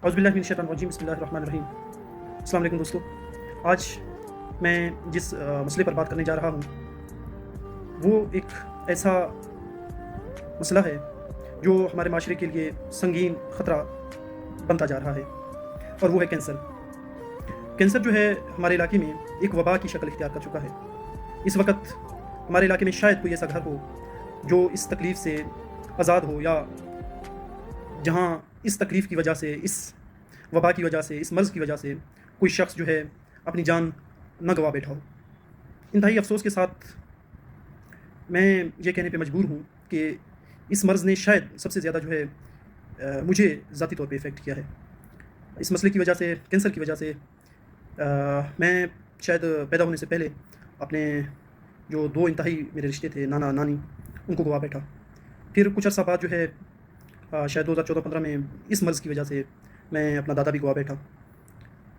اعوذ باللہ من الشیطان الرجیم بسم اللہ الرحمن الرحیم۔ السلام علیکم دوستو، آج میں جس مسئلے پر بات کرنے جا رہا ہوں وہ ایک ایسا مسئلہ ہے جو ہمارے معاشرے کے لیے سنگین خطرہ بنتا جا رہا ہے، اور وہ ہے کینسر۔ کینسر جو ہے ہمارے علاقے میں ایک وبا کی شکل اختیار کر چکا ہے۔ اس وقت ہمارے علاقے میں شاید کوئی ایسا گھر ہو جو اس تکلیف سے آزاد ہو، یا جہاں اس تکلیف کی وجہ سے، اس وبا کی وجہ سے، اس مرض کی وجہ سے کوئی شخص جو ہے اپنی جان نہ گوا بیٹھا ہو۔ انتہائی افسوس کے ساتھ میں یہ کہنے پہ مجبور ہوں کہ اس مرض نے شاید سب سے زیادہ جو ہے مجھے ذاتی طور پہ افیکٹ کیا ہے۔ اس مسئلے کی وجہ سے، کینسر کی وجہ سے، میں شاید پیدا ہونے سے پہلے اپنے جو دو انتہائی میرے رشتے تھے، نانا نانی، ان کو گوا بیٹھا۔ پھر کچھ عرصہ بعد جو ہے شاید 2014-15 میں اس مرض کی وجہ سے میں اپنا دادا بھی گوا بیٹھا۔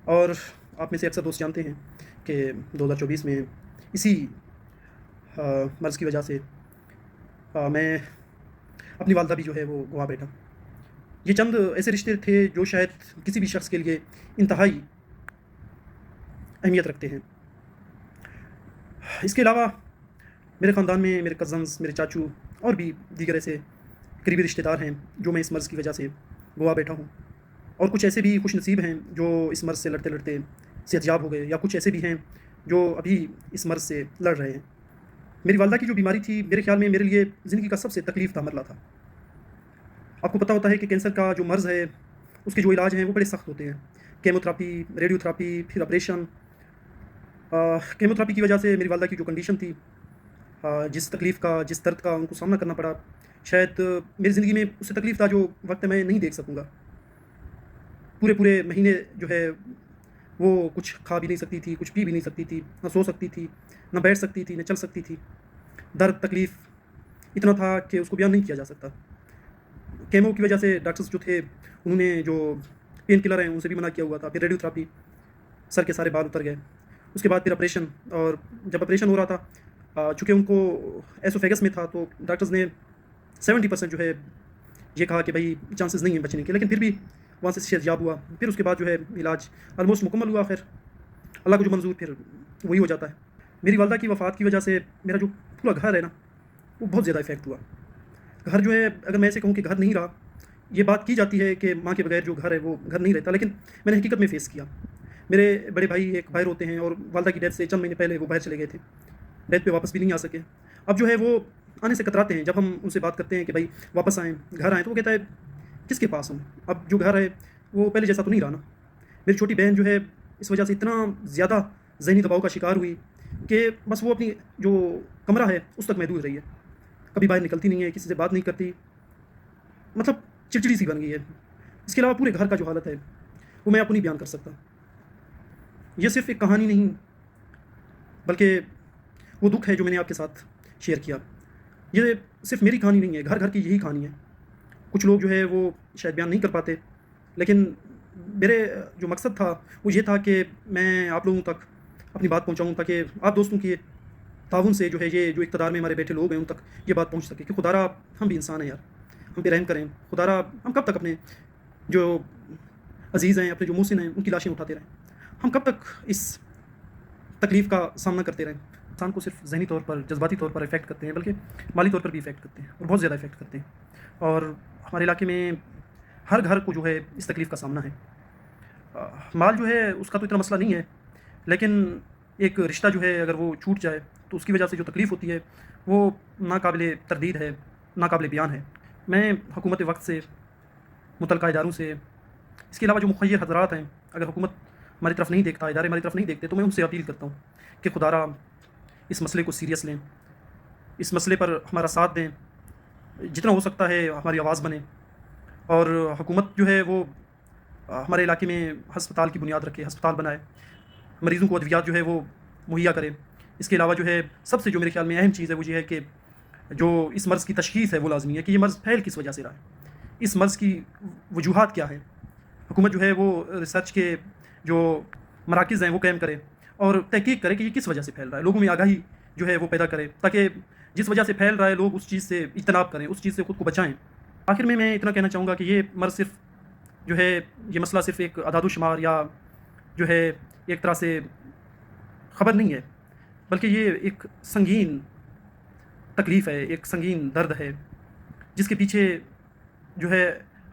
اور آپ میں سے اکثر دوست جانتے ہیں کہ 2024 میں اسی مرض کی وجہ سے میں اپنی والدہ بھی جو ہے وہ گوا بیٹھا۔ یہ چند ایسے رشتے تھے جو شاید کسی بھی شخص کے لیے انتہائی اہمیت رکھتے ہیں۔ اس کے علاوہ میرے خاندان میں میرے کزنز، میرے چاچو اور بھی دیگر ایسے قریبی رشتہ دار ہیں جو میں اس مرض کی وجہ سے گوا بیٹھا ہوں، اور کچھ ایسے بھی خوش نصیب ہیں جو اس مرض سے لڑتے لڑتے صحت یاب ہو گئے، یا کچھ ایسے بھی ہیں جو ابھی اس مرض سے لڑ رہے ہیں۔ میری والدہ کی جو بیماری تھی، میرے خیال میں میرے لیے زندگی کا سب سے تکلیف دہ مرحلہ تھا۔ آپ کو پتہ ہوتا ہے کہ کینسر کا جو مرض ہے، اس کے جو علاج ہیں وہ بڑے سخت ہوتے ہیں۔ کیمو تھراپی، ریڈیو تھراپی، پھر آپریشن۔ کیمو تھراپی کی وجہ سے میری والدہ کی جو کنڈیشن تھی، جس تکلیف کا، جس درد کا ان کو سامنا کرنا پڑا، شاید میری زندگی میں اس سے تکلیف تھا جو وقت میں نہیں دیکھ سکوں گا۔ پورے مہینے جو ہے وہ کچھ کھا بھی نہیں سکتی تھی، کچھ پی بھی نہیں سکتی تھی، نہ سو سکتی تھی، نہ بیٹھ سکتی تھی، نہ چل سکتی تھی۔ درد، تکلیف اتنا تھا کہ اس کو بیان نہیں کیا جا سکتا۔ کیمو کی وجہ سے ڈاکٹرز جو تھے انہوں نے جو پین کلر ہیں ان سے بھی منع کیا ہوا تھا۔ پھر ریڈیو تھراپی، سر کے سارے بال اتر گئے۔ اس کے بعد پھر آپریشن، اور جب آپریشن ہو رہا تھا، چونکہ ان کو ایسوفیگس میں تھا، تو ڈاکٹرز نے 70% جو ہے یہ کہا کہ بھائی چانسز نہیں ہیں بچنے کے، لیکن پھر بھی وہاں سے صحت یاب ہوا۔ پھر اس کے بعد جو ہے علاج آلموسٹ مکمل ہوا۔ خیر اللہ کو جو منظور پھر وہی ہو جاتا ہے۔ میری والدہ کی وفات کی وجہ سے میرا جو پورا گھر ہے نا، وہ بہت زیادہ افیکٹ ہوا۔ گھر جو ہے، اگر میں ایسے کہوں کہ گھر نہیں رہا، یہ بات کی جاتی ہے کہ ماں کے بغیر جو گھر ہے وہ گھر نہیں رہتا، لیکن میں نے حقیقت میں فیس کیا۔ میرے بڑے بھائی ایک باہر ہوتے ہیں، اور والدہ کی ڈیتھ سے چند مہینے پہلے وہ باہر چلے گئے تھے، ڈیتھ پہ واپس بھی نہیں آ سکے۔ اب جو ہے وہ آنے سے کتراتے ہیں۔ جب ہم ان سے بات کرتے ہیں کہ بھائی واپس آئیں، گھر آئیں، تو وہ کہتا ہے کس کے پاس ہوں، اب جو گھر ہے وہ پہلے جیسا تو نہیں رہا نا۔ میری چھوٹی بہن جو ہے اس وجہ سے اتنا زیادہ ذہنی دباؤ کا شکار ہوئی کہ بس وہ اپنی جو کمرہ ہے اس تک محدود رہی ہے، کبھی باہر نکلتی نہیں ہے، کسی سے بات نہیں کرتی، مطلب چڑچڑی سی بن گئی ہے۔ اس کے علاوہ پورے گھر کا جو حالت ہے وہ میں آپ کو نہیں بیان کر سکتا۔ یہ صرف ایک کہانی نہیں بلکہ وہ دکھ ہے جو میں نے آپ کے ساتھ شیئر کیا۔ یہ صرف میری کہانی نہیں ہے، گھر گھر کی یہی کہانی ہے۔ کچھ لوگ جو ہے وہ شاید بیان نہیں کر پاتے، لیکن میرے جو مقصد تھا وہ یہ تھا کہ میں آپ لوگوں تک اپنی بات پہنچاؤں، تاکہ آپ دوستوں کے تعاون سے جو ہے یہ جو اقتدار میں ہمارے بیٹھے لوگ ہیں ان تک یہ بات پہنچ سکے کہ خدا را ہم بھی انسان ہیں یار، ہم پہ رحم کریں۔ خدا را ہم کب تک اپنے جو عزیز ہیں، اپنے جو محسن ہیں، ان کی لاشیں اٹھاتے رہیں؟ ہم کب تک اس تکلیف کا سامنا کرتے رہیں؟ انسان کو صرف ذہنی طور پر، جذباتی طور پر افیکٹ کرتے ہیں، بلکہ مالی طور پر بھی افیکٹ کرتے ہیں، اور بہت زیادہ افیکٹ کرتے ہیں۔ اور ہمارے علاقے میں ہر گھر کو جو ہے اس تکلیف کا سامنا ہے۔ مال جو ہے اس کا تو اتنا مسئلہ نہیں ہے، لیکن ایک رشتہ جو ہے اگر وہ چھوٹ جائے تو اس کی وجہ سے جو تکلیف ہوتی ہے وہ ناقابل تردید ہے، ناقابل بیان ہے۔ میں حکومت وقت سے، متعلقہ اداروں سے، اس کے علاوہ جو مخیر حضرات ہیں، اگر حکومت ہماری طرف نہیں دیکھتا، ادارے ہماری طرف نہیں دیکھتے، تو میں ان سے اپیل کرتا ہوں کہ خدا را اس مسئلے کو سیریس لیں، اس مسئلے پر ہمارا ساتھ دیں، جتنا ہو سکتا ہے ہماری آواز بنے، اور حکومت جو ہے وہ ہمارے علاقے میں ہسپتال کی بنیاد رکھے، ہسپتال بنائے، مریضوں کو ادویات جو ہے وہ مہیا کرے۔ اس کے علاوہ جو ہے سب سے جو میرے خیال میں اہم چیز ہے وہ یہ ہے کہ جو اس مرض کی تشخیص ہے وہ لازمی ہے کہ یہ مرض پھیل کس وجہ سے رہا ہے، اس مرض کی وجوہات کیا ہیں۔ حکومت جو ہے وہ ریسرچ کے جو مراکز ہیں وہ قائم کرے اور تحقیق کرے کہ یہ کس وجہ سے پھیل رہا ہے، لوگوں میں آگاہی جو ہے وہ پیدا کرے، تاکہ جس وجہ سے پھیل رہا ہے لوگ اس چیز سے اجتناب کریں، اس چیز سے خود کو بچائیں۔ آخر میں اتنا کہنا چاہوں گا کہ یہ مرض صرف جو ہے یہ مسئلہ صرف ایک اعداد و شمار یا جو ہے ایک طرح سے خبر نہیں ہے، بلکہ یہ ایک سنگین تکلیف ہے، ایک سنگین درد ہے، جس کے پیچھے جو ہے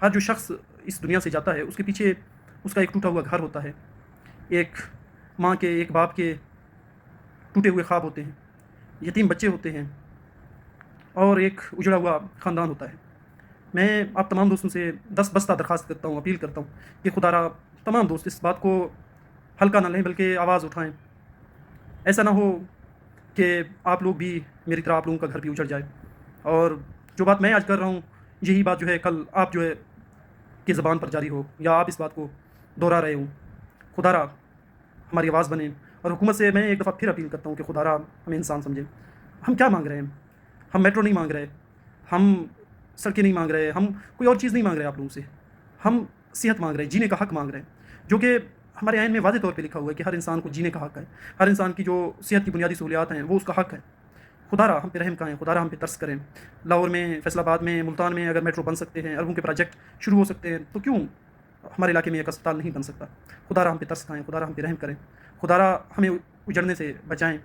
ہر جو شخص اس دنیا سے جاتا ہے اس کے پیچھے اس کا ایک ٹوٹا ہوا گھر ہوتا ہے، ایک ماں کے، ایک باپ کے ٹوٹے ہوئے خواب ہوتے ہیں، یتیم بچے ہوتے ہیں، اور ایک اجڑا ہوا خاندان ہوتا ہے۔ میں آپ تمام دوستوں سے دس بستہ درخواست کرتا ہوں، اپیل کرتا ہوں کہ خدا را تمام دوست اس بات کو ہلکا نہ لیں بلکہ آواز اٹھائیں۔ ایسا نہ ہو کہ آپ لوگ بھی میری طرح آپ لوگوں کا گھر بھی اجڑ جائے، اور جو بات میں آج کر رہا ہوں یہی بات جو ہے کل آپ جو ہے کی زبان پر جاری ہو، یا آپ اس بات کو دہرا رہے ہوں۔ خدا را ہماری آواز بنے، اور حکومت سے میں ایک دفعہ پھر اپیل کرتا ہوں کہ خدا را ہمیں انسان سمجھے۔ ہم کیا مانگ رہے ہیں؟ ہم میٹرو نہیں مانگ رہے، ہم سڑکیں نہیں مانگ رہے، ہم کوئی اور چیز نہیں مانگ رہے آپ لوگوں سے، ہم صحت مانگ رہے ہیں، جینے کا حق مانگ رہے ہیں، جو کہ ہمارے آئین میں واضح طور پہ لکھا ہوا ہے کہ ہر انسان کو جینے کا حق ہے، ہر انسان کی جو صحت کی بنیادی سہولیات ہیں وہ اس کا حق ہے۔ خدا را ہم پہ رحم کریں، خدا را ہم پہ ترس کریں۔ لاہور میں، فیصل آباد میں، ملتان میں اگر میٹرو بن سکتے ہیں، اربوں کے پروجیکٹ شروع ہو سکتے ہیں، تو کیوں ہمارے علاقے میں ایک اسپتال نہیں بن سکتا؟ خدا را ہم پہ ترس کھائیں، خدا را ہم پہ رحم کریں، خدا را ہمیں اجڑنے سے بچائیں۔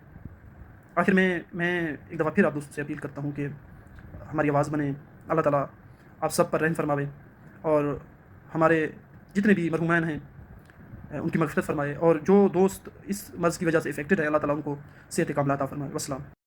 آخر میں ایک دفعہ پھر آپ دوستوں سے اپیل کرتا ہوں کہ ہماری آواز بنے۔ اللہ تعالیٰ آپ سب پر رحم فرماوے، اور ہمارے جتنے بھی مرحومین ہیں ان کی مغفرت فرمائے، اور جو دوست اس مرض کی وجہ سے افیکٹڈ ہے اللہ تعالیٰ ان کو صحت کاملہ عطا فرمائے۔ والسلام۔